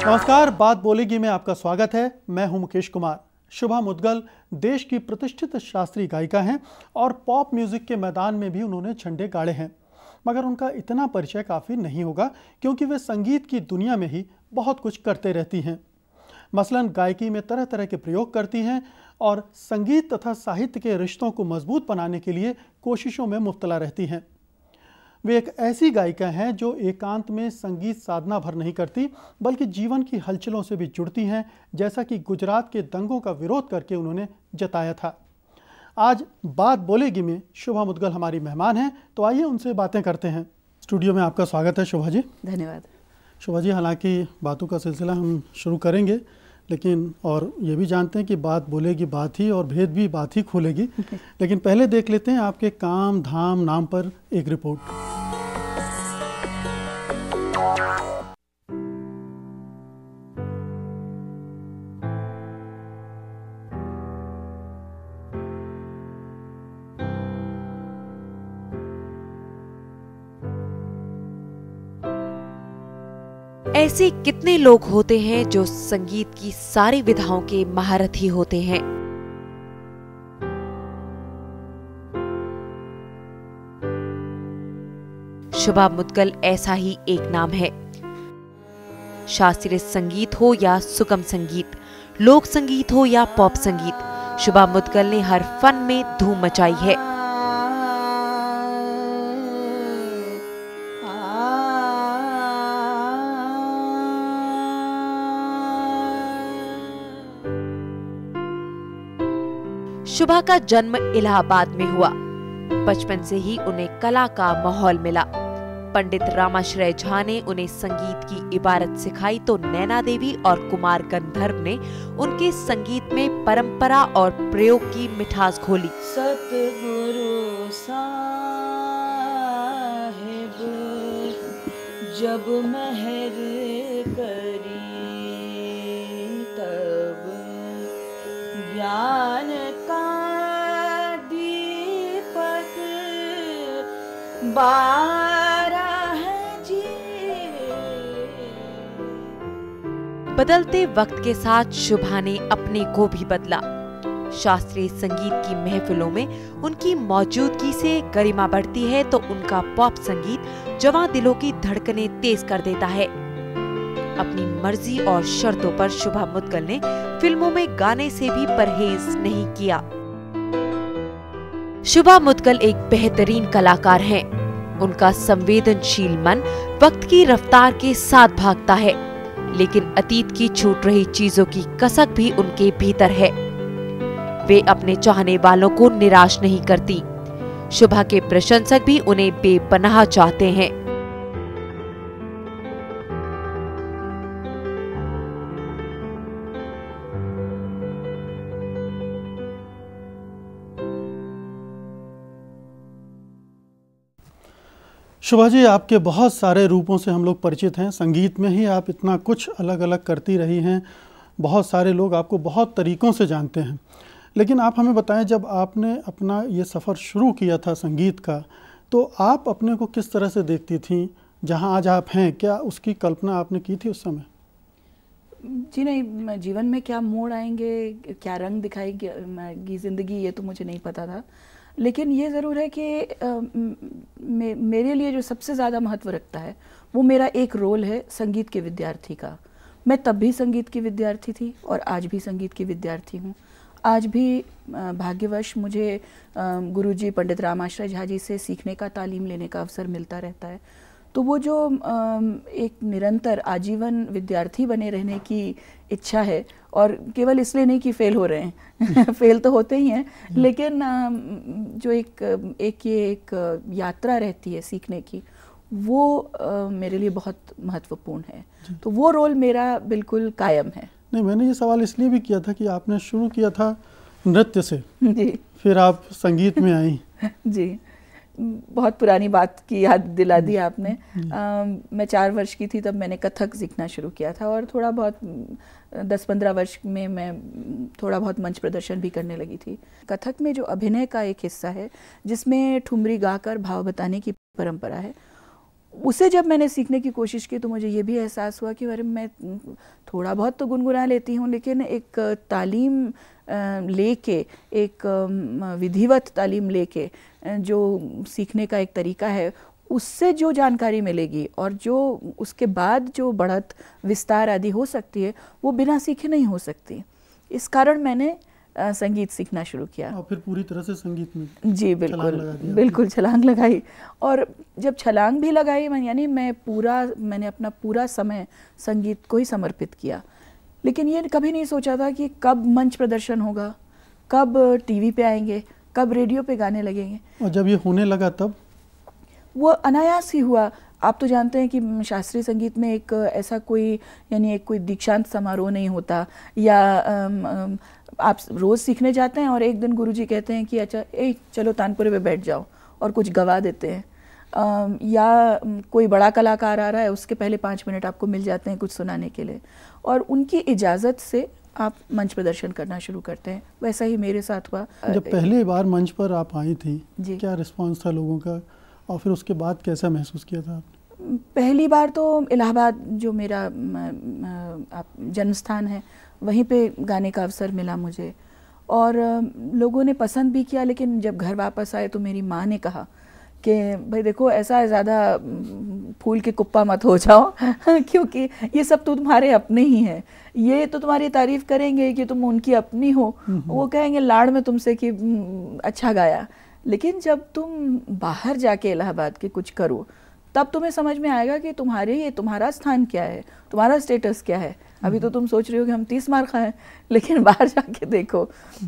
नमस्कार, बात बोलेगी में आपका स्वागत है। मैं हूं मुकेश कुमार। शुभा मुद्गल देश की प्रतिष्ठित शास्त्रीय गायिका हैं और पॉप म्यूजिक के मैदान में भी उन्होंने झंडे गाड़े हैं। मगर उनका इतना परिचय काफ़ी नहीं होगा क्योंकि वे संगीत की दुनिया में ही बहुत कुछ करते रहती हैं। मसलन गायकी में तरह तरह के प्रयोग करती हैं और संगीत तथा साहित्य के रिश्तों को मजबूत बनाने के लिए कोशिशों में मुब्तला रहती हैं। वे एक ऐसी गायिका हैं जो एकांत में संगीत साधना भर नहीं करती बल्कि जीवन की हलचलों से भी जुड़ती हैं, जैसा कि गुजरात के दंगों का विरोध करके उन्होंने जताया था। आज बात बोलेगी में शुभा मुद्गल हमारी मेहमान हैं, तो आइए उनसे बातें करते हैं। स्टूडियो में आपका स्वागत है शुभा जी। धन्यवाद। शुभा जी, हालांकि बातों का सिलसिला हम शुरू करेंगे, लेकिन और ये भी जानते हैं कि बात बोलेगी बात ही और भेद भी बात ही खोलेगी। लेकिन पहले देख लेते हैं आपके काम धाम नाम पर एक रिपोर्ट। ऐसे कितने लोग होते हैं जो संगीत की सारी विधाओं के महारथी होते हैं। शुभा मुद्गल ऐसा ही एक नाम है। शास्त्रीय संगीत हो या सुगम संगीत, लोक संगीत हो या पॉप संगीत, शुभा मुद्गल ने हर फन में धूम मचाई है। शुभा का जन्म इलाहाबाद में हुआ। बचपन से ही उन्हें कला का माहौल मिला। पंडित रामाश्रय झा ने उन्हें संगीत की इबारत सिखाई तो नैना देवी और कुमार गंधर्व ने उनके संगीत में परंपरा और प्रयोग की मिठास घोली। सतगुरु साहिब जब मेहर करी तब ज्ञान का दीपक बारह जी। बदलते वक्त के साथ शुभा ने अपने को भी बदला। शास्त्रीय संगीत की महफिलों में उनकी मौजूदगी से गरिमा बढ़ती है तो उनका पॉप संगीत जवां दिलों की धड़कनें तेज कर देता है। अपनी मर्जी और शर्तों पर शुभा मुद्गल ने फिल्मों में गाने से भी परहेज नहीं किया। शुभा मुद्गल एक बेहतरीन कलाकार हैं। उनका संवेदनशील मन वक्त की रफ्तार के साथ भागता है, लेकिन अतीत की छूट रही चीजों की कसक भी उनके भीतर है। वे अपने चाहने वालों को निराश नहीं करती। शुभा के प्रशंसक भी उन्हें बेपनाह चाहते हैं। शुभा जी, आपके बहुत सारे रूपों से हम लोग परिचित हैं। संगीत में ही आप इतना कुछ अलग अलग करती रही हैं। बहुत सारे लोग आपको बहुत तरीक़ों से जानते हैं। लेकिन आप हमें बताएं, जब आपने अपना ये सफ़र शुरू किया था संगीत का, तो आप अपने को किस तरह से देखती थीं जहां आज आप हैं? क्या उसकी कल्पना आपने की थी उस समय? जी नहीं, जीवन में क्या मोड़ आएंगे, क्या रंग दिखाएगी ज़िंदगी, ये तो मुझे नहीं पता था। लेकिन ये ज़रूर है कि मेरे लिए जो सबसे ज़्यादा महत्व रखता है वो मेरा एक रोल है संगीत के विद्यार्थी का। मैं तब भी संगीत की विद्यार्थी थी और आज भी संगीत की विद्यार्थी हूँ। आज भी भाग्यवश मुझे गुरुजी पंडित रामाश्रय झा जी से सीखने का, तालीम लेने का अवसर मिलता रहता है। तो वो जो एक निरंतर आजीवन विद्यार्थी बने रहने की इच्छा है, और केवल इसलिए नहीं कि फेल हो रहे हैं फेल तो होते ही हैं, लेकिन जो एक यात्रा रहती है सीखने की, वो मेरे लिए बहुत महत्वपूर्ण है। तो वो रोल मेरा बिल्कुल कायम है। नहीं, मैंने ये सवाल इसलिए भी किया था कि आपने शुरू किया था नृत्य से जी, फिर आप संगीत में आई। जी, बहुत पुरानी बात की याद दिला दी आपने। मैं 4 वर्ष की थी तब मैंने कथक सीखना शुरू किया था, और थोड़ा बहुत 10-15 वर्ष में मैं थोड़ा बहुत मंच प्रदर्शन भी करने लगी थी। कथक में जो अभिनय का एक हिस्सा है जिसमें ठुमरी गाकर भाव बताने की परंपरा है, उसे जब मैंने सीखने की कोशिश की तो मुझे ये भी एहसास हुआ कि अरे मैं थोड़ा बहुत तो गुनगुना लेती हूँ, लेकिन एक तालीम लेके, एक विधिवत तालीम लेके जो सीखने का एक तरीका है, उससे जो जानकारी मिलेगी और जो उसके बाद जो बढ़त विस्तार आदि हो सकती है वो बिना सीखे नहीं हो सकती। इस कारण मैंने संगीत सीखना शुरू किया और फिर पूरी तरह से संगीत में जी बिल्कुल छलांग लगाई। और जब छलांग भी लगाई यानी मैंने अपना पूरा समय संगीत को ही समर्पित किया। लेकिन ये कभी नहीं सोचा था कि कब मंच प्रदर्शन होगा, कब टीवी पे आएंगे, कब रेडियो पे गाने लगेंगे। और जब ये होने लगा तब वो अनायास ही हुआ। आप तो जानते हैं कि शास्त्रीय संगीत में एक ऐसा कोई कोई दीक्षांत समारोह नहीं होता, या आप रोज़ सीखने जाते हैं और एक दिन गुरुजी कहते हैं कि अच्छा चलो तानपुरे पे बैठ जाओ और कुछ गवा देते हैं, या कोई बड़ा कलाकार आ रहा है उसके पहले 5 मिनट आपको मिल जाते हैं कुछ सुनाने के लिए, और उनकी इजाज़त से आप मंच प्रदर्शन करना शुरू करते हैं। वैसा ही मेरे साथ हुआ। जब पहली बार मंच पर आप आई थी जी, क्या रिस्पांस था लोगों का, और फिर उसके बाद कैसा महसूस किया था आपने? पहली बार तो इलाहाबाद जो मेरा जन्म स्थान है वहीं पे गाने का अवसर मिला मुझे, और लोगों ने पसंद भी किया। लेकिन जब घर वापस आए तो मेरी माँ ने कहा कि भाई देखो ऐसा ज़्यादा फूल के कुप्पा मत हो जाओ क्योंकि ये सब तो तुम्हारे अपने ही हैं, ये तो तुम्हारी तारीफ़ करेंगे कि तुम उनकी अपनी हो, वो कहेंगे लाड़ में तुमसे कि अच्छा गाया, लेकिन जब तुम बाहर जाके इलाहाबाद के कुछ करो तब तुम्हें समझ में आएगा कि तुम्हारा स्थान क्या है, तुम्हारा स्टेटस क्या है। अभी तो तुम सोच रहे हो कि हम 30 मार खाएं, लेकिन बाहर जाके देखो।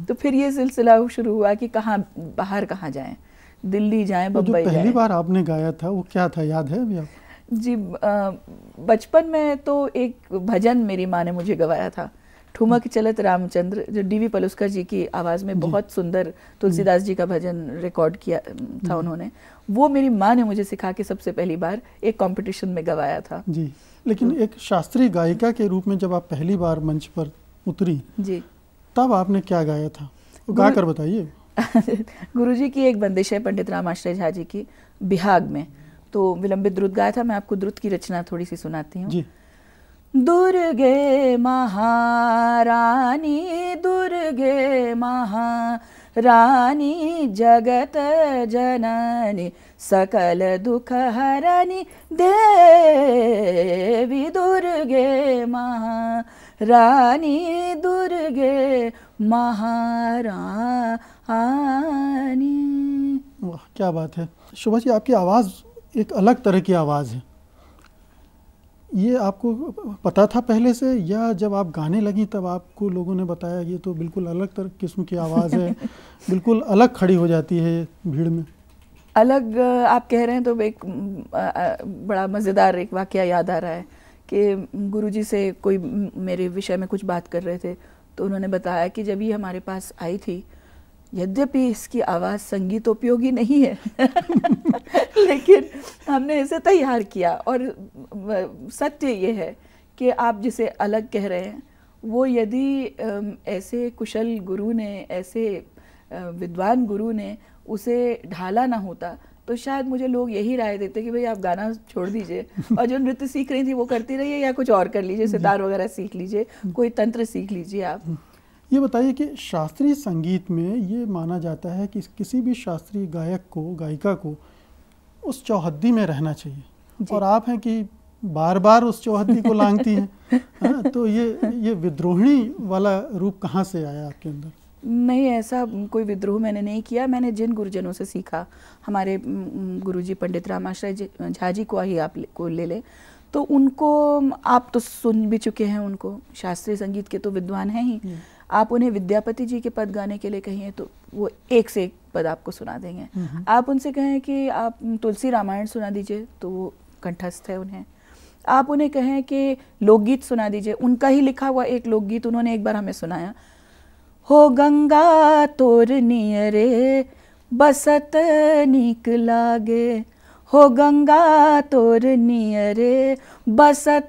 तो फिर ये सिलसिला शुरू हुआ कि बाहर कहाँ जाएं, दिल्ली जाएं, बम्बई जाएं। पहली बार आपने गाया था वो क्या था, याद है अभी आप? जी बचपन में तो एक भजन मेरी माँ ने मुझे गवाया था, ठुमक चलत रामचंद्र, जो डीवी पलुस्कर जी की आवाज़ में बहुत सुंदर तुलसीदास जी का भजन रिकॉर्ड किया था उन्होंने। वो मेरी माँ ने मुझे सिखा के सबसे पहली बार एक कंपटीशन में गवाया था। जी, लेकिन एक शास्त्रीय गायिका के रूप में जब आप पहली बार मंच पर उतरी जी, तब आपने क्या गाया था, वो गा कर बताइए। गुरुजी की एक बंदिश है पंडित रामाश्रय झा जी की, बिहाग में, तो विलंबित द्रुत गाया था। मैं आपको द्रुत की रचना थोड़ी सी सुनाती हूँ। दुर्गे महारानी, दुर्गे महारानी, जगत जननी, सकल दुख हरनी, देवी दुर्गे महारानी, दुर्गे महारानी। वाह क्या बात है शोभा जी, आपकी आवाज़ एक अलग तरह की आवाज़ है। ये आपको पता था पहले से, या जब आप गाने लगी तब आपको लोगों ने बताया ये तो बिल्कुल अलग तरह किस्म की आवाज़ है, बिल्कुल अलग खड़ी हो जाती है भीड़ में? अलग आप कह रहे हैं तो एक बड़ा मज़ेदार एक वाकया याद आ रहा है कि गुरुजी से कोई मेरे विषय में कुछ बात कर रहे थे, तो उन्होंने बताया कि जब ये हमारे पास आई थी, यद्यपि इसकी आवाज़ संगीतोपयोगी नहीं है लेकिन हमने इसे तैयार किया। और सत्य ये है कि आप जिसे अलग कह रहे हैं वो यदि ऐसे कुशल गुरु ने, ऐसे विद्वान गुरु ने उसे ढाला ना होता तो शायद मुझे लोग यही राय देते कि भाई आप गाना छोड़ दीजिए और जो नृत्य सीख रही थी वो करती रहिए, या कुछ और कर लीजिए, सितार वगैरह सीख लीजिए, कोई तंत्र सीख लीजिए। आप ये बताइए कि शास्त्रीय संगीत में ये माना जाता है कि किसी भी शास्त्रीय गायक को, गायिका को उस चौहद्दी में रहना चाहिए, और आप हैं कि बार बार उस चौहद्दी को लांघती हैं। तो ये विद्रोहिणी वाला रूप कहाँ से आया आपके अंदर? नहीं, ऐसा कोई विद्रोह मैंने नहीं किया। मैंने जिन गुरुजनों से सीखा, हमारे गुरुजी पंडित रामाश्रय झा जी को ही आप को ले लें, तो उनको आप तो सुन भी चुके हैं, उनको शास्त्रीय संगीत के तो विद्वान हैं ही। आप उन्हें विद्यापति जी के पद गाने के लिए कहिए तो वो एक से एक पद आपको सुना देंगे। आप उनसे कहें कि आप तुलसी रामायण सुना दीजिए तो वो कंठस्थ है उन्हें। आप उन्हें कहें कि लोकगीत सुना दीजिए, उनका ही लिखा हुआ एक लोकगीत उन्होंने एक बार हमें सुनाया, हो गंगा तोर नियरे बसत नीक लागे, हो गंगा तोर नियरे बसत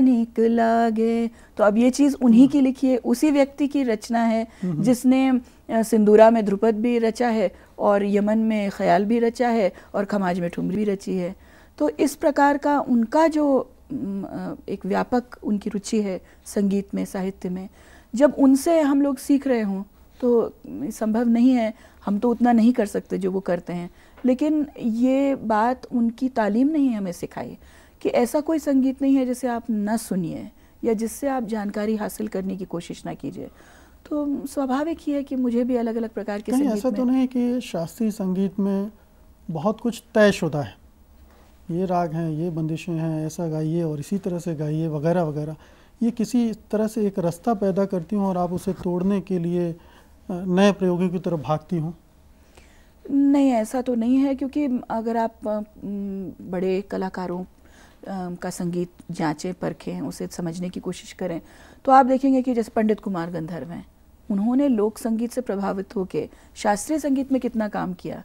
नीक लागे। तो अब ये चीज़ उन्हीं की लिखी है, उसी व्यक्ति की रचना है जिसने सिंदूरा में ध्रुपद भी रचा है और यमन में ख्याल भी रचा है और खमाज में ठुमरी भी रची है। तो इस प्रकार का उनका जो एक व्यापक उनकी रुचि है संगीत में, साहित्य में, जब उनसे हम लोग सीख रहे हों तो संभव नहीं है, हम तो उतना नहीं कर सकते जो वो करते हैं, लेकिन ये बात उनकी तालीम नहीं हमें सिखाई कि ऐसा कोई संगीत नहीं है जिसे आप न सुनिए या जिससे आप जानकारी हासिल करने की कोशिश ना कीजिए। तो स्वाभाविक ही है कि मुझे भी अलग अलग प्रकार के संगीत ऐसा तो नहीं कि शास्त्रीय संगीत में बहुत कुछ तयशुदा है, ये राग हैं, ये बंदिशें हैं, ऐसा गाइए और इसी तरह से गाइए वगैरह वगैरह, ये किसी तरह से एक रास्ता पैदा करती हूँ और आप उसे तोड़ने के लिए नए प्रयोगों की तरफ भागती हूँ? नहीं, ऐसा तो नहीं है, क्योंकि अगर आप बड़े कलाकारों का संगीत जांचें, परखें, उसे समझने की कोशिश करें तो आप देखेंगे कि जैसे पंडित कुमार गंधर्व हैं, उन्होंने लोक संगीत से प्रभावित होकर शास्त्रीय संगीत में कितना काम किया।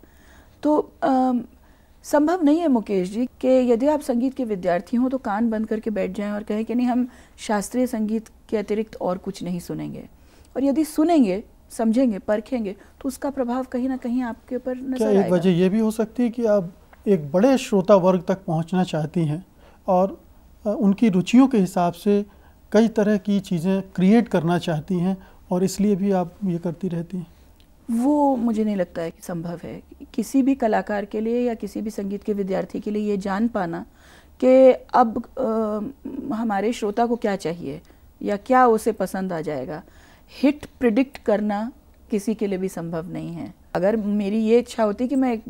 तो संभव नहीं है मुकेश जी कि यदि आप संगीत के विद्यार्थी हों तो कान बंद करके बैठ जाएं और कहें कि नहीं, हम शास्त्रीय संगीत के अतिरिक्त और कुछ नहीं सुनेंगे, और यदि सुनेंगे, समझेंगे, परखेंगे तो उसका प्रभाव कहीं ना कहीं आपके ऊपर नजर आएगा। क्या एक वजह ये भी हो सकती है कि आप एक बड़े श्रोता वर्ग तक पहुंचना चाहती हैं और उनकी रुचियों के हिसाब से कई तरह की चीज़ें क्रिएट करना चाहती हैं और इसलिए भी आप ये करती रहती हैं? वो मुझे नहीं लगता है कि संभव है किसी भी कलाकार के लिए या किसी भी संगीत के विद्यार्थी के लिए ये जान पाना कि अब हमारे श्रोता को क्या चाहिए या क्या उसे पसंद आ जाएगा। हिट प्रिडिक्ट करना किसी के लिए भी संभव नहीं है। अगर मेरी ये इच्छा होती कि मैं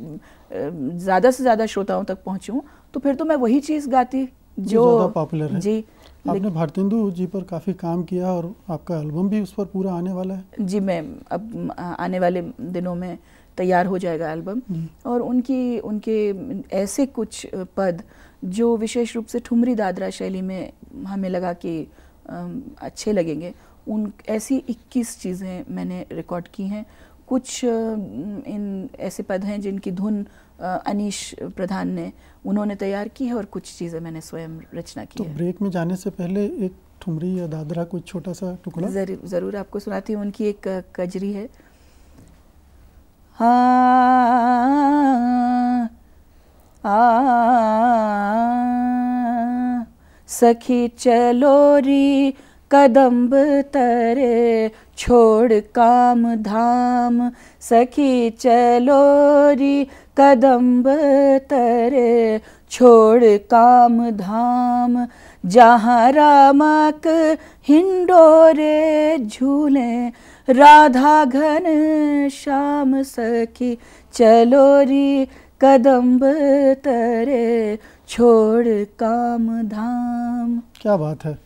ज़्यादा से ज़्यादा श्रोताओं तक पहुंचूं तो फिर तो मैं वही चीज़ गाती जो ज़्यादा पॉपुलर है। जी, आपने भारतेंदु जी पर काफ़ी काम किया और आपका एल्बम भी उस पर पूरा आने वाला है। जी, मैं अब आने वाले दिनों में तैयार हो जाएगा एल्बम, और उनके ऐसे कुछ पद जो विशेष रूप से ठुमरी दादरा शैली में हमें लगा कि अच्छे लगेंगे, उन ऐसी 21 चीज़ें मैंने रिकॉर्ड की हैं। कुछ इन ऐसे पद हैं जिनकी धुन अनीश प्रधान ने उन्होंने तैयार की है और कुछ चीज़ें मैंने स्वयं रचना की है। तो ब्रेक में जाने से पहले एक ठुमरी या दादरा कुछ छोटा सा टुकड़ा ज़रूर आपको सुनाती हूँ। उनकी एक कजरी है। सखी चलोरी कदम्ब तरे छोड़ काम धाम, सखी चलोरी कदम्ब तरे छोड़ काम धाम, जहाँ रामक हिंडोरे झूले राधा घन श्याम, सखी चलोरी कदम्ब तरे छोड़ काम धाम। क्या बात है।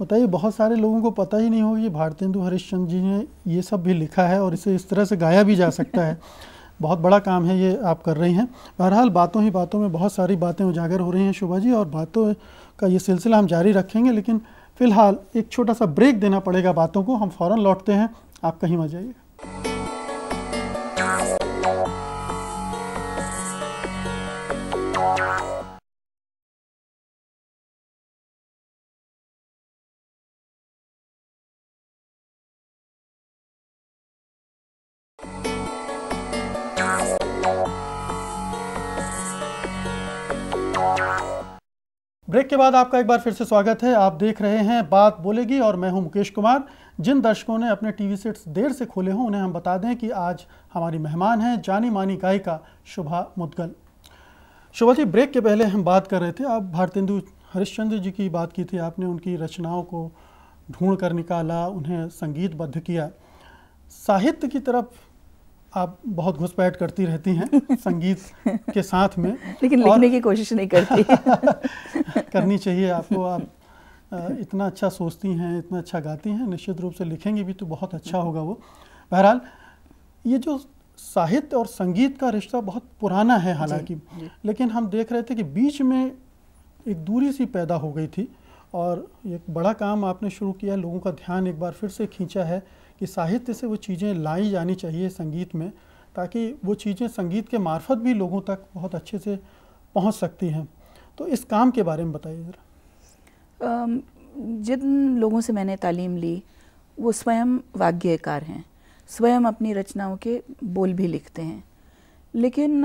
बताइए, बहुत सारे लोगों को पता ही नहीं होगा कि भारतेंदु हरिश्चंद्र जी ने ये सब भी लिखा है और इसे इस तरह से गाया भी जा सकता है। बहुत बड़ा काम है ये आप कर रही हैं। बहरहाल बातों ही बातों में बहुत सारी बातें उजागर हो रही हैं शोभा जी, और बातों का ये सिलसिला हम जारी रखेंगे, लेकिन फ़िलहाल एक छोटा सा ब्रेक देना पड़ेगा बातों को। हम फ़ौरन लौटते हैं, आप कहीं मत जाइए। ब्रेक के बाद आपका एक बार फिर से स्वागत है। आप देख रहे हैं बात बोलेगी और मैं हूं मुकेश कुमार। जिन दर्शकों ने अपने टीवी सेट्स देर से खोले हों उन्हें हम बता दें कि आज हमारी मेहमान हैं जानी मानी गायिका शुभा मुद्गल। शुभा जी, ब्रेक के पहले हम बात कर रहे थे, आप भारतेंदु हरिश्चंद्र जी की बात की थी, आपने उनकी रचनाओं को ढूंढ कर निकाला, उन्हें संगीतबद्ध किया। साहित्य की तरफ आप बहुत घुसपैठ करती रहती हैं संगीत के साथ में, लेकिन लिखने की कोशिश नहीं करती। करनी चाहिए आपको। आप इतना अच्छा सोचती हैं, इतना अच्छा गाती हैं, निश्चित रूप से लिखेंगी भी तो बहुत अच्छा होगा वो। बहरहाल ये जो साहित्य और संगीत का रिश्ता बहुत पुराना है हालांकि, लेकिन हम देख रहे थे कि बीच में एक दूरी सी पैदा हो गई थी और एक बड़ा काम आपने शुरू किया, लोगों का ध्यान एक बार फिर से खींचा है कि साहित्य से वो चीज़ें लाई जानी चाहिए संगीत में, ताकि वो चीज़ें संगीत के मार्फत भी लोगों तक बहुत अच्छे से पहुंच सकती हैं। तो इस काम के बारे में बताइए ज़रा। जिन लोगों से मैंने तालीम ली वो स्वयं वाग्यकार हैं, स्वयं अपनी रचनाओं के बोल भी लिखते हैं, लेकिन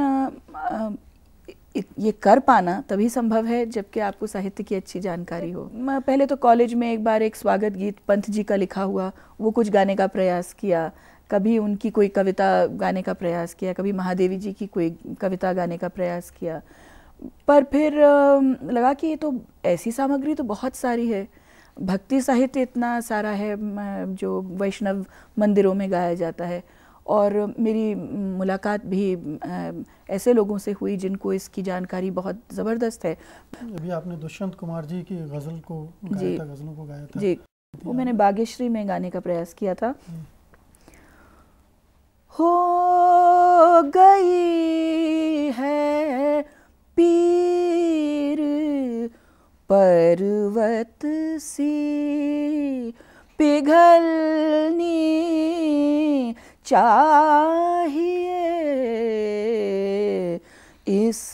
ये कर पाना तभी संभव है जबकि आपको साहित्य की अच्छी जानकारी हो। मैं पहले तो कॉलेज में एक बार एक स्वागत गीत पंत जी का लिखा हुआ वो कुछ गाने का प्रयास किया, कभी उनकी कोई कविता गाने का प्रयास किया, कभी महादेवी जी की कोई कविता गाने का प्रयास किया, पर फिर लगा कि ये तो ऐसी सामग्री तो बहुत सारी है, भक्ति साहित्य इतना सारा है जो वैष्णव मंदिरों में गाया जाता है। और मेरी मुलाकात भी ऐसे लोगों से हुई जिनको इसकी जानकारी बहुत ज़बरदस्त है। अभी आपने दुष्यंत कुमार जी की गज़ल को गाया था, गज़लों को गाया था जी, वो मैंने बागेश्वरी में गाने का प्रयास किया था। हो गई है पीर पर्वत सी पिघलनी चाहिए इस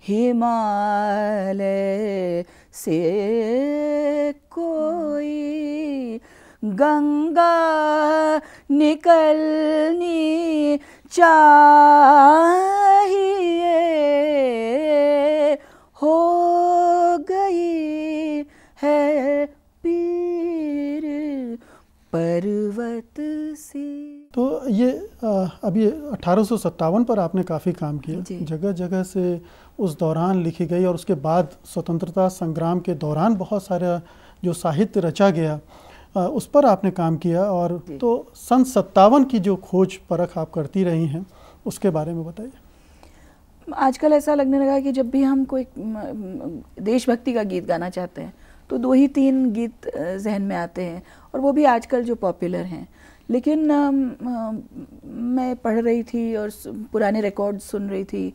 हिमालय से कोई गंगा निकलनी चाहिए। हो गई है पीर पर्वत सी। तो ये अभी 1857 पर आपने काफ़ी काम किया, जगह जगह से उस दौरान लिखी गई और उसके बाद स्वतंत्रता संग्राम के दौरान बहुत सारा जो साहित्य रचा गया उस पर आपने काम किया। और तो सन 57 की जो खोज परख आप करती रही हैं उसके बारे में बताइए। आजकल ऐसा लगने लगा कि जब भी हम कोई देशभक्ति का गीत गाना चाहते हैं तो 2 ही 3 गीत जहन में आते हैं और वो भी आजकल जो पॉपुलर हैं। लेकिन मैं पढ़ रही थी और पुराने रिकॉर्ड सुन रही थी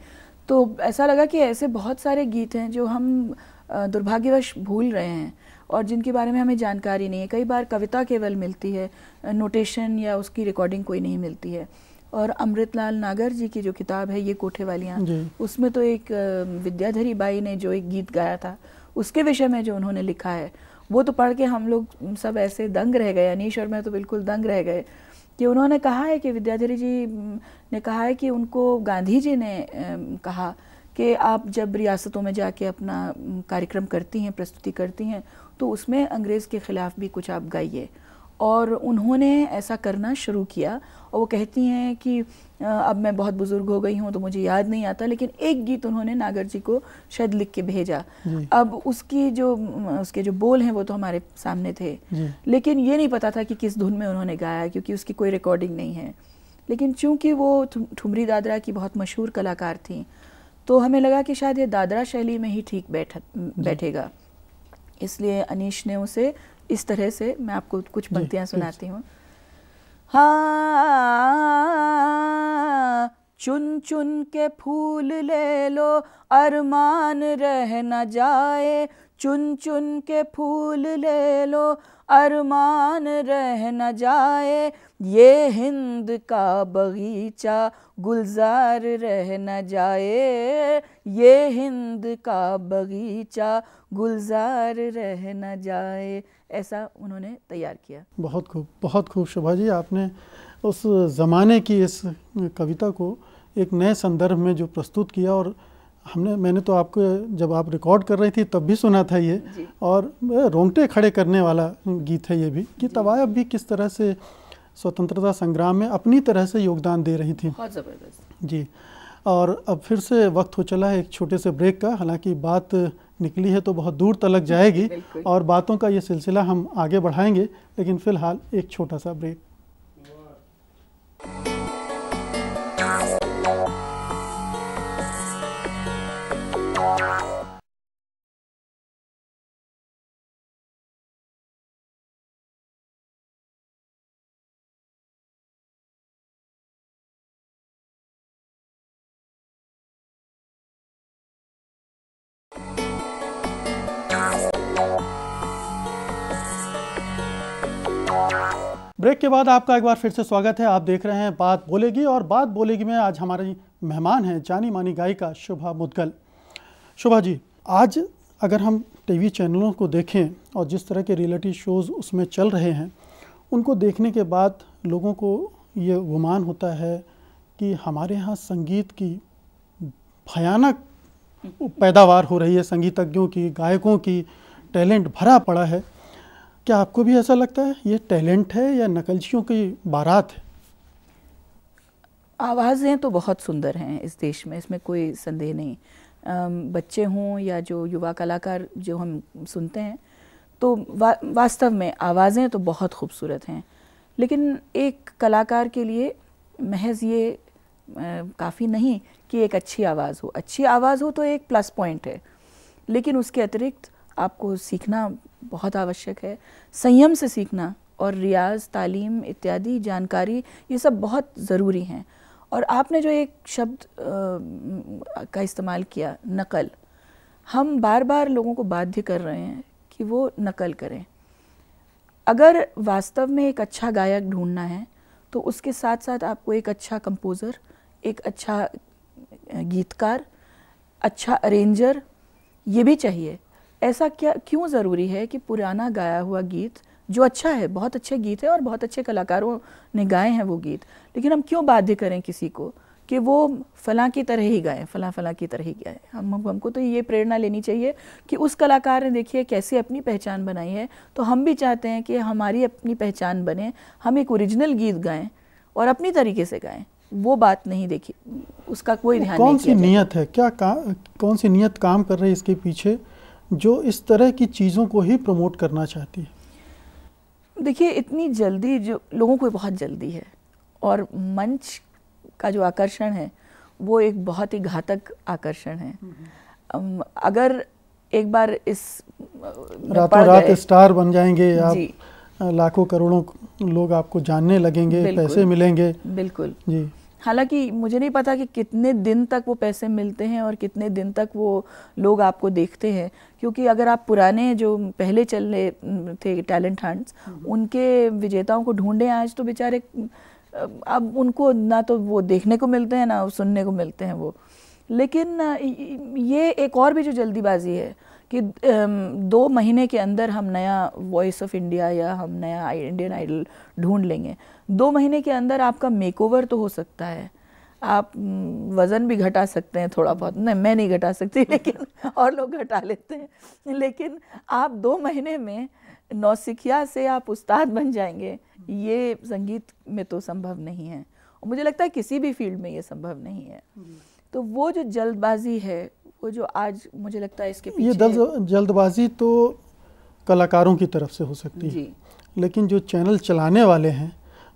तो ऐसा लगा कि ऐसे बहुत सारे गीत हैं जो हम दुर्भाग्यवश भूल रहे हैं और जिनके बारे में हमें जानकारी नहीं है। कई बार कविता केवल मिलती है, नोटेशन या उसकी रिकॉर्डिंग कोई नहीं मिलती है। और अमृतलाल नागर जी की जो किताब है ये कोठे वालियाँ, उसमें तो एक विद्याधरी बाई ने जो एक गीत गाया था उसके विषय में जो उन्होंने लिखा है वो तो पढ़ के हम लोग सब ऐसे दंग रह गए, अनीश और मैं तो बिल्कुल दंग रह गए कि उन्होंने कहा है कि विद्याधरी जी ने कहा है कि उनको गांधी जी ने कहा कि आप जब रियासतों में जाके अपना कार्यक्रम करती हैं, प्रस्तुति करती हैं तो उसमें अंग्रेज़ के ख़िलाफ़ भी कुछ आप गाइए। और उन्होंने ऐसा करना शुरू किया और वो कहती हैं कि अब मैं बहुत बुज़ुर्ग हो गई हूँ तो मुझे याद नहीं आता, लेकिन एक गीत उन्होंने नागर जी को शायद लिख के भेजा। अब उसके जो बोल हैं वो तो हमारे सामने थे, लेकिन ये नहीं पता था कि किस धुन में उन्होंने गाया क्योंकि उसकी कोई रिकॉर्डिंग नहीं है। लेकिन चूंकि वो ठुमरी दादरा की बहुत मशहूर कलाकार थी तो हमें लगा कि शायद ये दादरा शैली में ही ठीक बैठेगा, इसलिए अनीश ने उसे इस तरह से, मैं आपको कुछ पंक्तियां सुनाती हूँ। हाँ, चुन चुन के फूल ले लो अरमान रह न जाए, चुन चुन के फूल ले लो अरमान रह न जाए, ये हिंद का बगीचा गुलजार रह न जाए, ये हिंद का बगीचा गुलजार रह न जाए। ऐसा उन्होंने तैयार किया। बहुत खूब, बहुत खूब शोभा जी, आपने उस ज़माने की इस कविता को एक नए संदर्भ में जो प्रस्तुत किया। और मैंने तो आपको जब आप रिकॉर्ड कर रही थी तब भी सुना था ये, और रोंगटे खड़े करने वाला गीत है ये भी कि तवायब भी किस तरह से स्वतंत्रता संग्राम में अपनी तरह से योगदान दे रही थी। बहुत ज़बरदस्त जी। और अब फिर से वक्त हो चला है एक छोटे से ब्रेक का। हालांकि बात निकली है तो बहुत दूर तलक जाएगी और बातों का ये सिलसिला हम आगे बढ़ाएंगे, लेकिन फ़िलहाल एक छोटा सा ब्रेक। ब्रेक के बाद आपका एक बार फिर से स्वागत है। आप देख रहे हैं बात बोलेगी, और बात बोलेगी में आज हमारी मेहमान हैं जानी मानी गायिका शुभा मुद्गल। शुभा जी, आज अगर हम टीवी चैनलों को देखें और जिस तरह के रियलिटी शोज़ उसमें चल रहे हैं, उनको देखने के बाद लोगों को ये गुमान होता है कि हमारे यहाँ संगीत की भयानक पैदावार हो रही है, संगीतज्ञों की, गायकों की, टैलेंट भरा पड़ा है। क्या आपको भी ऐसा लगता है ये टैलेंट है या नकलचियों की बारात है? आवाज़ें तो बहुत सुंदर हैं इस देश में, इसमें कोई संदेह नहीं। बच्चे हों या जो युवा कलाकार जो हम सुनते हैं, तो वास्तव में आवाज़ें तो बहुत खूबसूरत हैं, लेकिन एक कलाकार के लिए महज ये काफ़ी नहीं कि एक अच्छी आवाज़ हो। अच्छी आवाज़ हो तो एक प्लस पॉइंट है, लेकिन उसके अतिरिक्त आपको सीखना बहुत आवश्यक है, संयम से सीखना, और रियाज, तालीम इत्यादि जानकारी, ये सब बहुत ज़रूरी हैं। और आपने जो एक शब्द का इस्तेमाल किया, नकल, हम बार बार लोगों को बाध्य कर रहे हैं कि वो नकल करें। अगर वास्तव में एक अच्छा गायक ढूंढना है तो उसके साथ साथ आपको एक अच्छा कंपोज़र, एक अच्छा गीतकार, अच्छा अरेंजर ये भी चाहिए। ऐसा क्यों ज़रूरी है कि पुराना गाया हुआ गीत जो अच्छा है, बहुत अच्छे गीत है और बहुत अच्छे कलाकारों ने गाए हैं वो गीत, लेकिन हम क्यों बाध्य करें किसी को कि वो फलां की तरह ही गाएं, फलां की तरह ही गाएं? हमको तो ये प्रेरणा लेनी चाहिए कि उस कलाकार ने देखिए कैसे अपनी पहचान बनाई है, तो हम भी चाहते हैं कि हमारी अपनी पहचान बने, हम एक ओरिजिनल गीत गाएं और अपनी तरीके से गाएं। वो बात नहीं देखी, उसका कोई ध्यान नहीं। कौन सी नीयत है, कौन सी नीयत काम कर रही है इसके पीछे जो इस तरह की चीज़ों को ही प्रमोट करना चाहती है? देखिए, इतनी जल्दी, जो लोगों को बहुत जल्दी है, और मंच का जो आकर्षण है वो एक बहुत ही घातक आकर्षण है। अगर एक बार इस रातों रात स्टार बन जाएंगे आप, लाखों करोड़ों लोग आपको जानने लगेंगे, पैसे मिलेंगे। बिल्कुल जी। हालांकि मुझे नहीं पता कि कितने दिन तक वो पैसे मिलते हैं और कितने दिन तक वो लोग आपको देखते हैं, क्योंकि अगर आप पुराने जो पहले चल रहे थे टैलेंट हंट्स, उनके विजेताओं को ढूंढें आज, तो बेचारे अब उनको ना तो वो देखने को मिलते हैं ना सुनने को मिलते हैं वो। लेकिन ये एक और भी जो जल्दीबाजी है कि 2 महीने के अंदर हम नया वॉइस ऑफ इंडिया या हम नया इंडियन आइडल ढूंढ लेंगे। 2 महीने के अंदर आपका मेकओवर तो हो सकता है, आप वज़न भी घटा सकते हैं थोड़ा बहुत, नहीं मैं नहीं घटा सकती लेकिन और लोग घटा लेते हैं, लेकिन आप 2 महीने में नौसिखिया से आप उस्ताद बन जाएंगे, ये संगीत में तो संभव नहीं है, और मुझे लगता है किसी भी फील्ड में ये संभव नहीं है। तो वो जो जल्दबाजी है, वो जो आज मुझे लगता है इसके पीछे, ये जल्दबाजी तो कलाकारों की तरफ से हो सकती है, लेकिन जो चैनल चलाने वाले हैं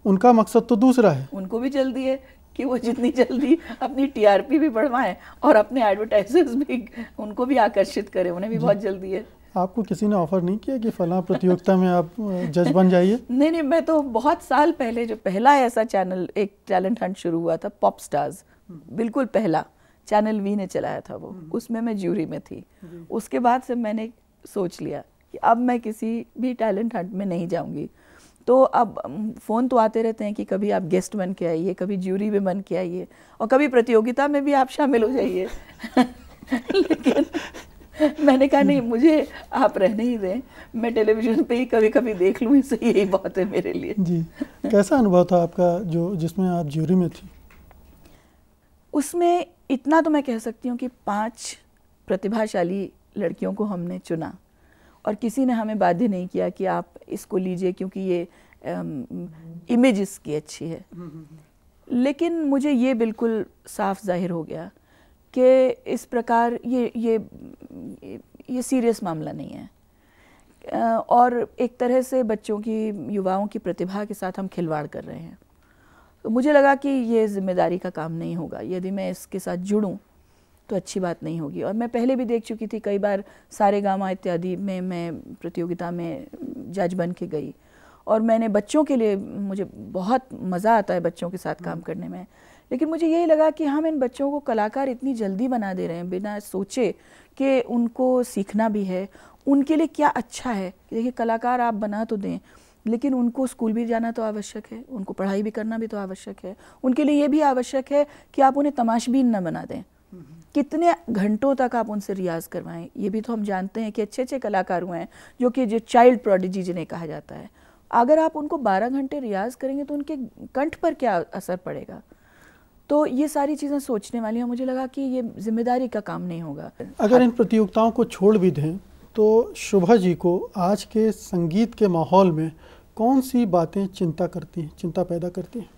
उनका मकसद तो दूसरा है। उनको भी जल्दी है कि वो जितनी जल्दी अपनी टीआरपी भी बढ़वाएं और अपने एडवर्टाइजर्स भी, उनको भी आकर्षित करें, उन्हें भी बहुत जल्दी है। आपको किसी ने ऑफर नहीं किया कि फलां प्रतियोगिता में आप जज बन जाइए? नहीं, मैं तो बहुत साल पहले जो पहला ऐसा चैनल, एक टैलेंट हंट शुरू हुआ था, पॉप स्टार्स, बिल्कुल पहला चैनल वी ने चलाया था वो, उसमें मैं ज्यूरी में थी। उसके बाद से मैंने सोच लिया कि अब मैं किसी भी टैलेंट हंट में नहीं जाऊंगी। तो अब फ़ोन तो आते रहते हैं कि कभी आप गेस्ट बन के आइए, कभी ज्यूरी में बन के आइए, और कभी प्रतियोगिता में भी आप शामिल हो जाइए लेकिन मैंने कहा नहीं, मुझे आप रहने ही दें, मैं टेलीविज़न पे ही कभी कभी देख लूँ, इससे यही बहुत है मेरे लिए। जी। कैसा अनुभव था आपका जो जिसमें आप ज्यूरी में थी? उसमें इतना तो मैं कह सकती हूँ कि 5 प्रतिभाशाली लड़कियों को हमने चुना, और किसी ने हमें बाध्य नहीं किया कि आप इसको लीजिए क्योंकि ये इमेज इसकी अच्छी है। लेकिन मुझे ये बिल्कुल साफ जाहिर हो गया कि इस प्रकार ये सीरियस मामला नहीं है, और एक तरह से बच्चों की, युवाओं की प्रतिभा के साथ हम खिलवाड़ कर रहे हैं। तो मुझे लगा कि ये जिम्मेदारी का काम नहीं होगा, यदि मैं इसके साथ जुड़ूं तो अच्छी बात नहीं होगी। और मैं पहले भी देख चुकी थी, कई बार सारेगामा इत्यादि में मैं प्रतियोगिता में जज बन के गई, और मैंने बच्चों के लिए, मुझे बहुत मज़ा आता है बच्चों के साथ काम करने में, लेकिन मुझे यही लगा कि हम इन बच्चों को कलाकार इतनी जल्दी बना दे रहे हैं बिना सोचे कि उनको सीखना भी है, उनके लिए क्या अच्छा है। देखिए, कलाकार आप बना तो दें, लेकिन उनको स्कूल भी जाना तो आवश्यक है, उनको पढ़ाई भी करना भी तो आवश्यक है, उनके लिए ये भी आवश्यक है कि आप उन्हें तमाशबीन न बना दें। कितने घंटों तक आप उनसे रियाज करवाएं, ये भी तो हम जानते हैं कि अच्छे अच्छे कलाकार हुए हैं जो चाइल्ड प्रोडिजी जिन्हें कहा जाता है। अगर आप उनको 12 घंटे रियाज करेंगे तो उनके कंठ पर क्या असर पड़ेगा। तो ये सारी चीज़ें सोचने वाली हैं। मुझे लगा कि ये जिम्मेदारी का काम नहीं होगा। अगर इन प्रतियोगिताओं को छोड़ भी दें तो शुभा जी को आज के संगीत के माहौल में कौन सी बातें चिंता पैदा करती हैं?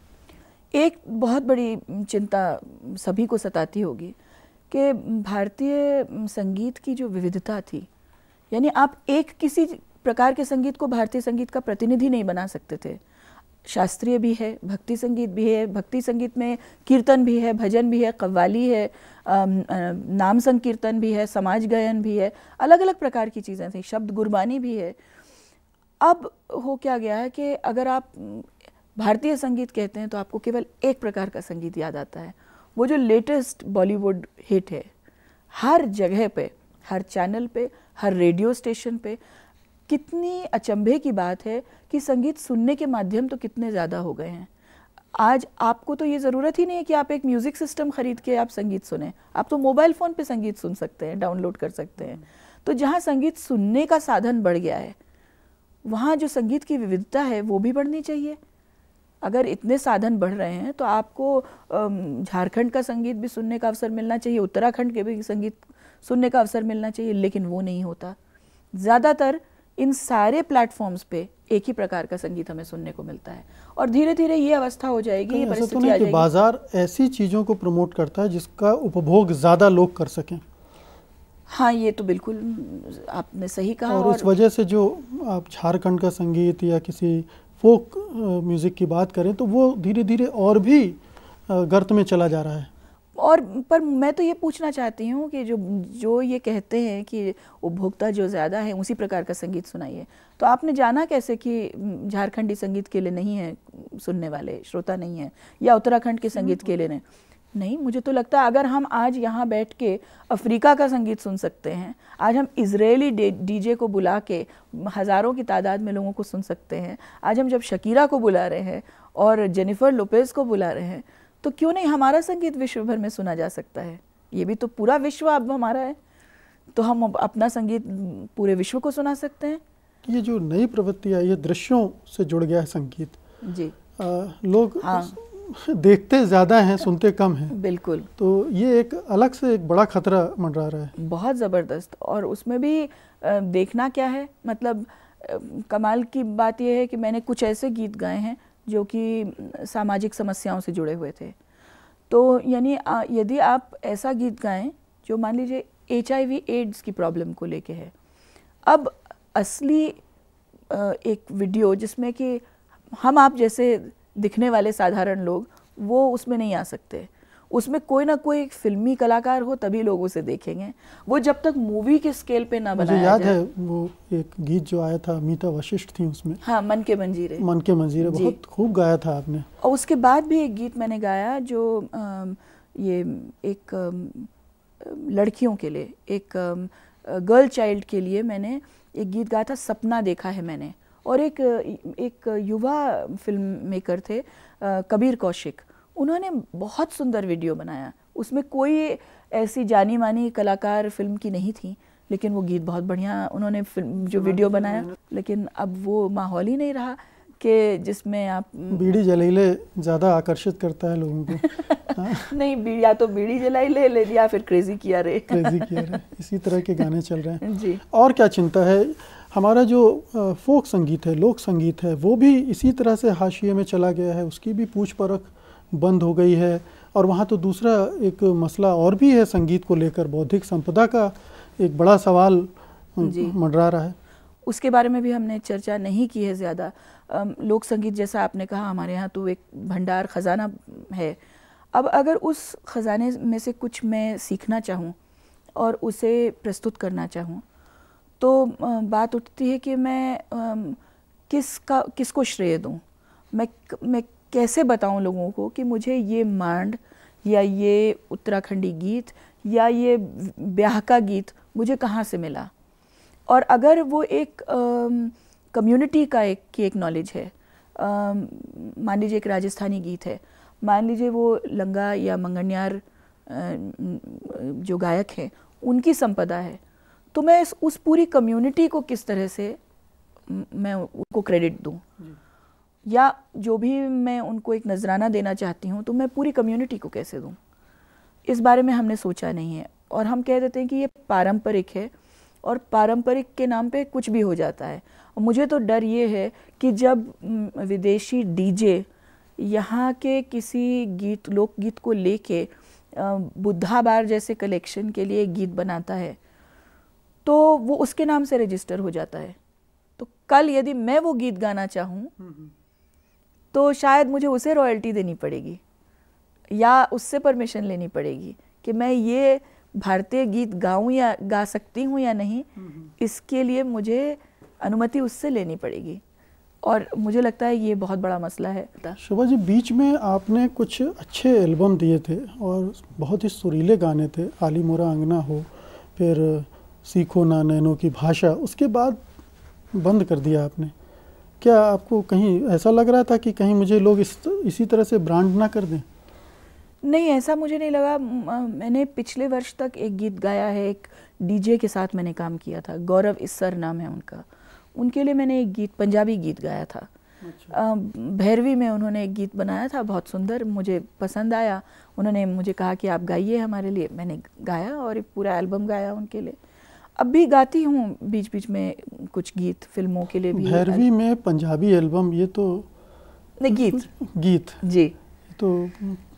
एक बहुत बड़ी चिंता सभी को सताती होगी कि भारतीय संगीत की जो विविधता थी, यानी आप एक किसी प्रकार के संगीत को भारतीय संगीत का प्रतिनिधि नहीं बना सकते थे। शास्त्रीय भी है, भक्ति संगीत भी है, भक्ति संगीत में कीर्तन भी है, भजन भी है, कव्वाली है, नाम संकीर्तन भी है, समाज गायन भी है, अलग अलग प्रकार की चीज़ें थी, शब्द गुरबानी भी है। अब हो क्या गया है कि अगर आप भारतीय संगीत कहते हैं तो आपको केवल एक प्रकार का संगीत याद आता है, वो जो लेटेस्ट बॉलीवुड हिट है। हर जगह पे, हर चैनल पे, हर रेडियो स्टेशन पे कितनी अचंभे की बात है कि संगीत सुनने के माध्यम तो कितने ज़्यादा हो गए हैं। आज आपको तो ये ज़रूरत ही नहीं है कि आप एक म्यूज़िक सिस्टम ख़रीद के आप संगीत सुने, आप तो मोबाइल फ़ोन पे संगीत सुन सकते हैं, डाउनलोड कर सकते हैं। तो जहाँ संगीत सुनने का साधन बढ़ गया है, वहाँ जो संगीत की विविधता है वो भी बढ़नी चाहिए। अगर इतने साधन बढ़ रहे हैं तो आपको झारखंड का संगीत भी सुनने का अवसर मिलना चाहिए, उत्तराखंड के भी संगीत सुनने का अवसर मिलना चाहिए, लेकिन वो नहीं होता। ज़्यादातर इन सारे प्लेटफॉर्म्स पे एक ही प्रकार का संगीत हमें सुनने को मिलता है और धीरे धीरे ये अवस्था हो जाएगी, ये परिस्थिति आ जाएगी। बाजार ऐसी चीज़ों को प्रमोट करता है जिसका उपभोग ज़्यादा लोग कर सकें। हाँ, ये तो बिल्कुल आपने सही कहा। और इस वजह से जो आप झारखंड का संगीत या किसी फोक म्यूज़िक की बात करें तो वो धीरे धीरे और भी गर्त में चला जा रहा है। और पर मैं तो ये पूछना चाहती हूँ कि जो ये कहते हैं कि उपभोक्ता जो ज़्यादा है उसी प्रकार का संगीत सुनाइए, तो आपने जाना कैसे कि झारखंडी संगीत के लिए नहीं है सुनने वाले, श्रोता नहीं है, या उत्तराखंड के संगीत के लिए नहीं। मुझे तो लगता है अगर हम आज यहाँ बैठ के अफ्रीका का संगीत सुन सकते हैं, आज हम इजरायली डीजे को बुला के हज़ारों की तादाद में लोगों को सुन सकते हैं, आज हम जब शकीरा को बुला रहे हैं और जेनिफर लोपेज़ को बुला रहे हैं, तो क्यों नहीं हमारा संगीत विश्व भर में सुना जा सकता है। ये भी तो पूरा विश्व अब हमारा है, तो हम अपना संगीत पूरे विश्व को सुना सकते हैं। ये जो नई प्रवृत्ति आई है, दृश्यों से जुड़ गया है संगीत जी। लोग देखते ज़्यादा हैं, सुनते कम हैं। बिल्कुल। तो ये एक अलग से एक बड़ा खतरा मंडरा रहा है, बहुत ज़बरदस्त। और उसमें भी देखना क्या है, मतलब कमाल की बात यह है कि मैंने कुछ ऐसे गीत गाए हैं जो कि सामाजिक समस्याओं से जुड़े हुए थे। तो यानी यदि आप ऐसा गीत गाएं जो मान लीजिए HIV एड्स की प्रॉब्लम को लेके है, अब असली एक वीडियो जिसमें कि हम आप जैसे दिखने वाले साधारण लोग वो उसमें नहीं आ सकते, उसमें कोई ना कोई फिल्मी कलाकार हो तभी लोग उसे देखेंगे। वो जब तक मूवी के स्केल पे ना बनाया जाए। मुझे याद है वो एक गीत जो आया था, अमिता वशिष्ठ थी उसमें। हाँ, मन के मंजीरे बहुत खूब गाया था आपने। और उसके बाद भी एक गीत मैंने गाया जो ये एक लड़कियों के लिए, एक गर्ल चाइल्ड के लिए मैंने एक गीत गाया था, सपना देखा है मैंने। और एक युवा फिल्म मेकर थे कबीर कौशिक, उन्होंने बहुत सुंदर वीडियो बनाया। उसमें कोई ऐसी जानी मानी कलाकार फिल्म की नहीं थी, लेकिन वो गीत बहुत बढ़िया उन्होंने फिल्म जो वीडियो बनाया। लेकिन अब वो माहौल ही नहीं रहा कि जिसमें आप बीड़ी जलाइले ज़्यादा आकर्षित करता है लोगों को। नहीं, या तो बीड़ी जलाई ले या फिर क्रेजी किया रे इसी तरह के गाने चल रहे हैं जी। और क्या चिंता है, हमारा जो फोक संगीत है, लोक संगीत है, वो भी इसी तरह से हाशिए में चला गया है, उसकी भी पूछ परख बंद हो गई है। और वहाँ तो दूसरा एक मसला और भी है संगीत को लेकर, बौद्धिक संपदा का एक बड़ा सवाल मंडरा रहा है। उसके बारे में भी हमने चर्चा नहीं की है ज़्यादा। लोक संगीत जैसा आपने कहा, हमारे यहाँ तो एक भंडार खजाना है। अब अगर उस खजाने में से कुछ मैं सीखना चाहूँ और उसे प्रस्तुत करना चाहूँ, तो बात उठती है कि मैं किसको श्रेय दूँ। मैं कैसे बताऊँ लोगों को कि मुझे ये मांड या ये उत्तराखंडी गीत या ये ब्याह का गीत मुझे कहाँ से मिला। और अगर वो एक कम्युनिटी का एक नॉलेज है, मान लीजिए एक राजस्थानी गीत है, मान लीजिए वो लंगा या मंगनियार जो गायक हैं उनकी संपदा है, तो मैं उस पूरी कम्युनिटी को किस तरह से मैं उनको क्रेडिट दूं। या जो भी मैं उनको एक नजराना देना चाहती हूँ तो मैं पूरी कम्युनिटी को कैसे दूँ, इस बारे में हमने सोचा नहीं है। और हम कह देते हैं कि ये पारंपरिक है और पारंपरिक के नाम पे कुछ भी हो जाता है। और मुझे तो डर ये है कि जब विदेशी डीजे यहाँ के किसी गीत, लोकगीत को लेके बुद्धा बार जैसे कलेक्शन के लिए गीत बनाता है तो वो उसके नाम से रजिस्टर हो जाता है। तो कल यदि मैं वो गीत गाना चाहूँ तो शायद मुझे उसे रॉयल्टी देनी पड़ेगी या उससे परमिशन लेनी पड़ेगी कि मैं ये भारतीय गीत गाऊं या गा सकती हूँ या नहीं, इसके लिए मुझे अनुमति उससे लेनी पड़ेगी। और मुझे लगता है ये बहुत बड़ा मसला है। शोभा जी, बीच में आपने कुछ अच्छे एल्बम दिए थे और बहुत ही सुरीले गाने थे, आली मोरा अंगना हो, फिर सीखो ना नैनों की भाषा, उसके बाद बंद कर दिया आपने। क्या आपको कहीं ऐसा लग रहा था कि कहीं मुझे लोग इसी तरह से ब्रांड ना कर दें? नहीं, ऐसा मुझे नहीं लगा। मैंने पिछले वर्ष तक एक गीत गाया है, एक डीजे के साथ मैंने काम किया था, गौरव इस्सर नाम है उनका। उनके लिए मैंने एक गीत, पंजाबी गीत गाया था। अच्छा। भैरवी में उन्होंने एक गीत बनाया था, बहुत सुंदर, मुझे पसंद आया। उन्होंने मुझे कहा कि आप गाइए हमारे लिए, मैंने गाया और एक पूरा एल्बम गाया उनके लिए। अब भी गाती हूँ बीच बीच में कुछ गीत, फिल्मों के लिए भी। भैरवी में पंजाबी एल्बम, ये तो नहीं, गीत जी, तो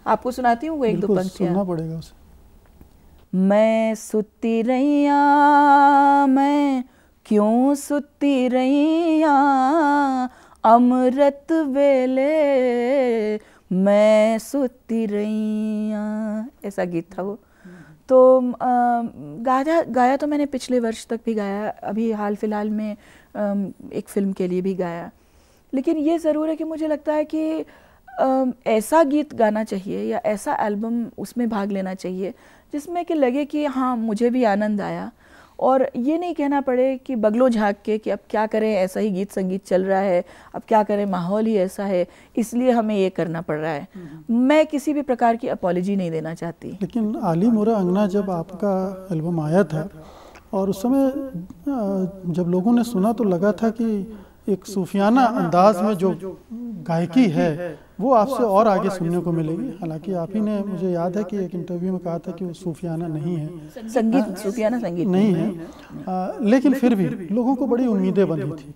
आपको सुनाती हूँ वो एक दो पंक्तियाँ। सुनना पड़ेगा उसे। मैं सुती रहिया, मैं क्यों सुती रहिया, अमृत वेले मैं सुती रहिया, ऐसा गीत था वो। तो गाया तो मैंने पिछले वर्ष तक भी गाया, अभी हाल फिलहाल में एक फिल्म के लिए भी गाया। लेकिन ये ज़रूर है कि मुझे लगता है कि ऐसा गीत गाना चाहिए या ऐसा एल्बम उसमें भाग लेना चाहिए जिसमें कि लगे कि हाँ मुझे भी आनंद आया, और ये नहीं कहना पड़े कि बगलों झाँक के कि अब क्या करें, ऐसा ही गीत संगीत चल रहा है, अब क्या करें, माहौल ही ऐसा है इसलिए हमें ये करना पड़ रहा है। मैं किसी भी प्रकार की अपॉलॉजी नहीं देना चाहती। लेकिन आली मोरा अंगना जब आपका एल्बम आया था और उस समय जब लोगों ने सुना तो लगा था कि एक सूफियाना अंदाज में जो गायकी है वो आपसे और आगे सुनने को मिलेगी। हालांकि आप ही ने, मुझे याद है कि एक इंटरव्यू में कहा था कि वो सूफियाना नहीं है, संगीत सूफियाना संगीत नहीं है, लेकिन फिर भी लोगों को बड़ी उम्मीदें बंधी थी।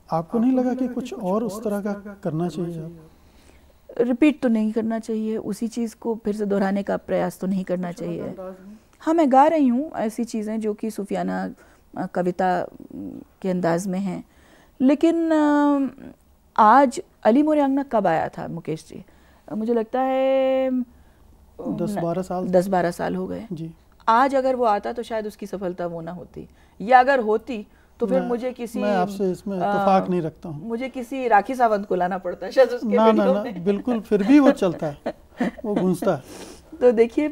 आपको नहीं लगा कि कुछ और उस तरह का करना चाहिए? आप रिपीट तो नहीं करना चाहिए, उसी चीज़ को फिर से दोहराने का प्रयास तो नहीं करना चाहिए। हाँ, मैं गा रही हूँ ऐसी चीज़ें जो कि सूफियाना कविता के अंदाज में हैं, लेकिन आज अली मोरे अंगना कब आया था मुकेश जी? मुझे लगता है 10-12 साल हो गए जी। आज अगर वो आता तो शायद उसकी सफलता वो ना होती, या अगर होती तो फिर मुझे किसी, मैं आपसे इसमें इत्तेफाक नहीं रखता हूँ, मुझे किसी राखी सावंत को लाना पड़ता शायद उसके ना, ना, ना, बिल्कुल, फिर भी वो चलता है, वो गूंजता है। तो देखिए,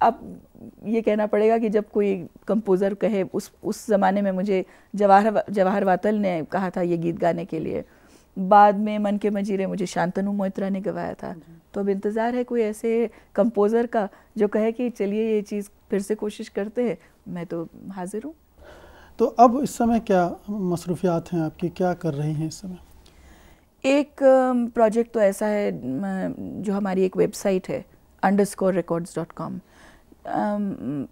अब ये कहना पड़ेगा कि जब कोई कंपोज़र कहे, उस ज़माने में मुझे जवाहर वातल ने कहा था ये गीत गाने के लिए, बाद में मन के मजीरे मुझे शांतनु मोइत्रा ने गवाया था। तो अब इंतज़ार है कोई ऐसे कंपोज़र का जो कहे कि चलिए ये चीज़ फिर से कोशिश करते हैं, मैं तो हाजिर हूँ। तो अब इस समय क्या मसरूफियात हैं आपकी, क्या कर रही हैं इस समय? एक प्रोजेक्ट तो ऐसा है जो हमारी एक वेबसाइट है _records.com।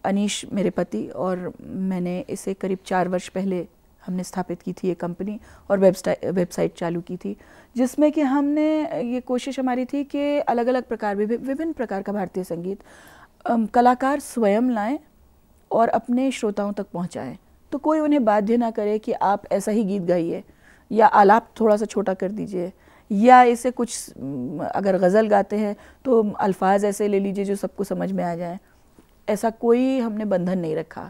अनीश मेरे पति और मैंने इसे करीब 4 वर्ष पहले हमने स्थापित की थी ये कंपनी और वेबसाइट चालू की थी, जिसमें कि हमने ये कोशिश हमारी थी कि अलग अलग प्रकार, विभिन्न प्रकार का भारतीय संगीत कलाकार स्वयं लाएं और अपने श्रोताओं तक पहुंचाएं। तो कोई उन्हें बाध्य ना करे कि आप ऐसा ही गीत गाइए, या आलाप थोड़ा सा छोटा कर दीजिए, या इसे कुछ, अगर गज़ल गाते हैं तो अल्फाज ऐसे ले लीजिए जो सबको समझ में आ जाए। ऐसा कोई हमने बंधन नहीं रखा।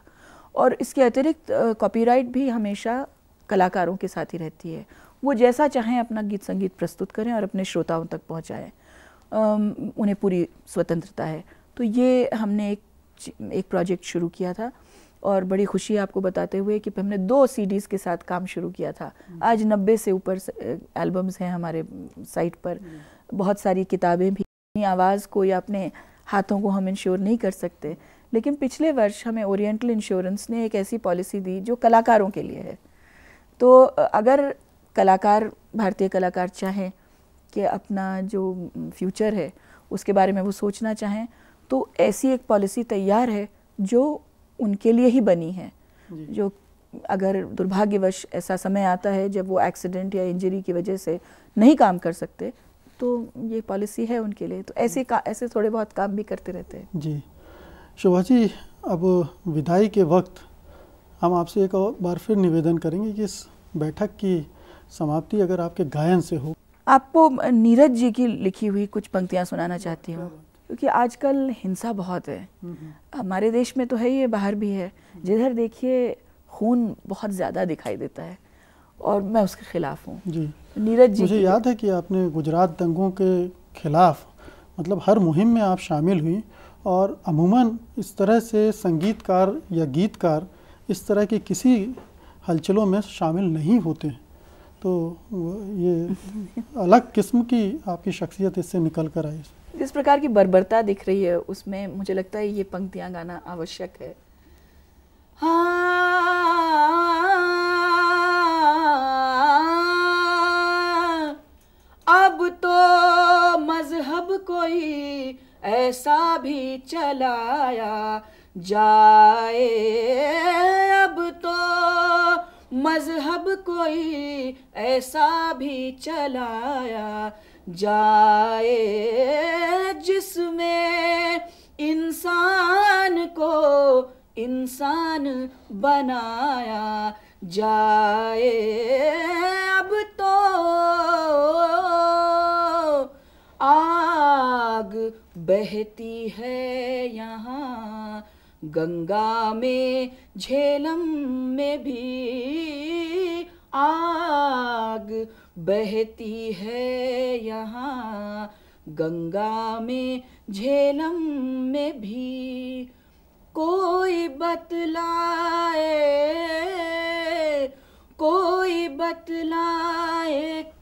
और इसके अतिरिक्त कॉपीराइट भी हमेशा कलाकारों के साथ ही रहती है, वो जैसा चाहें अपना गीत संगीत प्रस्तुत करें और अपने श्रोताओं तक पहुंचाएं, उन्हें पूरी स्वतंत्रता है। तो ये हमने एक प्रोजेक्ट शुरू किया था और बड़ी खुशी है आपको बताते हुए कि हमने 2 CDs के साथ काम शुरू किया था। आज 90 से ऊपर एल्बम्स हैं हमारे साइट पर, बहुत सारी किताबें भी। अपनी आवाज़ को या अपने हाथों को हम इंश्योर नहीं कर सकते, लेकिन पिछले वर्ष हमें ओरिएंटल इंश्योरेंस ने एक ऐसी पॉलिसी दी जो कलाकारों के लिए है। तो अगर कलाकार, भारतीय कलाकार चाहें कि अपना जो फ्यूचर है उसके बारे में वो सोचना चाहें, तो ऐसी एक पॉलिसी तैयार है जो उनके लिए ही बनी है। जो अगर दुर्भाग्यवश ऐसा समय आता है जब वो एक्सीडेंट या इंजरी की वजह से नहीं काम कर सकते, तो ये पॉलिसी है उनके लिए। तो ऐसे थोड़े बहुत काम भी करते रहते हैं। जी शोभा जी, अब विदाई के वक्त हम आपसे एक और बार फिर निवेदन करेंगे कि इस बैठक की समाप्ति अगर आपके गायन से हो। आपको नीरज जी की लिखी हुई कुछ पंक्तियां सुनाना चाहती हूँ, क्योंकि आजकल हिंसा बहुत है। हमारे देश में तो है, ये बाहर भी है। जिधर देखिए खून बहुत ज़्यादा दिखाई देता है और मैं उसके खिलाफ हूँ। जी नीरज जी, मुझे याद है कि आपने गुजरात दंगों के खिलाफ मतलब हर मुहिम में आप शामिल हुई, और अमूमन इस तरह से संगीतकार या गीतकार इस तरह की किसी हलचलों में शामिल नहीं होते, तो ये अलग किस्म की आपकी शख्सियत इससे निकल कर आई। जिस प्रकार की बर्बरता दिख रही है उसमें मुझे लगता है ये पंक्तियां गाना आवश्यक है। अब तो मजहब कोई ऐसा भी चलाया जाए, अब तो मजहब कोई ऐसा भी चलाया जाए जिसमें इंसान को इंसान बनाया जाए। अब तो आग बहती है यहाँ गंगा में, झेलम में भी आग बहती है यहाँ गंगा में, झेलम में भी। कोई बतलाए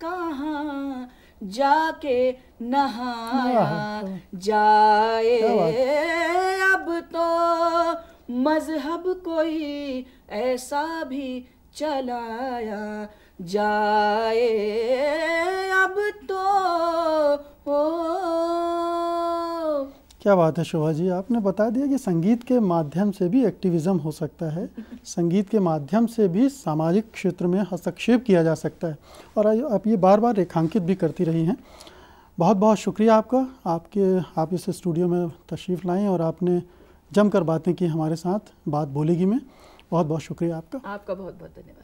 कहाँ जाके नहाया जाए। अब तो मजहब कोई ऐसा भी चलाया जाए, अब तो क्या बात है शोभा जी, आपने बता दिया कि संगीत के माध्यम से भी एक्टिविज़म हो सकता है, संगीत के माध्यम से भी सामाजिक क्षेत्र में हस्तक्षेप किया जा सकता है, और आप ये बार बार रेखांकित भी करती रही हैं। बहुत बहुत शुक्रिया आपका, आप इस स्टूडियो में तशरीफ़ लाएँ और आपने जमकर बातें की हमारे साथ बात बोलेगी में। बहुत बहुत शुक्रिया आपका। आपका बहुत बहुत धन्यवाद।